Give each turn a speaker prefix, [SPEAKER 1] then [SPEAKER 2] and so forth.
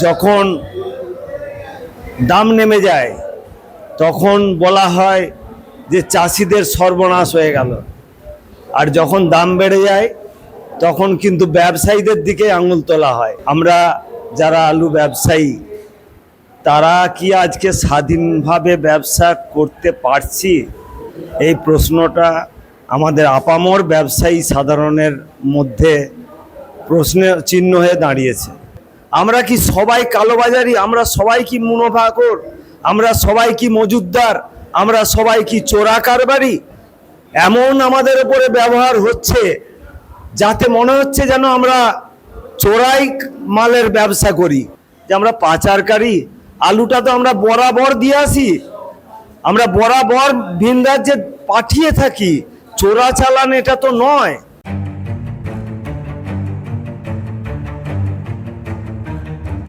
[SPEAKER 1] যখন দাম নেমে যায় তখন বলা হয় যে চাষিদের সর্বনাশ হয়ে গেল, আর যখন দাম বেড়ে যায় তখন কিন্তু ব্যবসায়ীদের দিকে আঙুল তোলা হয়। আমরা যারা আলু ব্যবসায়ী তারা কি আজকে স্বাধীনভাবে ব্যবসা করতে পারছি? এই প্রশ্নটা আমাদের আপামর ব্যবসায়ী সাধারণের মধ্যে প্রশ্নের চিহ্ন হয়ে দাঁড়িয়েছে। আমরা কি সবাই কালোবাজারি? আমরা সবাই কি মুনাফাখোর? আমরা সবাই কি মজুদদার? আমরা সবাই কি চোরা কারবারি? এমন আমাদের উপরে ব্যবহার হচ্ছে যাতে মনে হচ্ছে যেন আমরা চোরাই মালের ব্যবসা করি, যে আমরা পাচারকারী। আলুটা তো আমরা বরাবর দিয়ে আসি, আমরা বরাবর ভিন রাজ্যে পাঠিয়ে থাকি, চোরা চালান এটা তো নয়।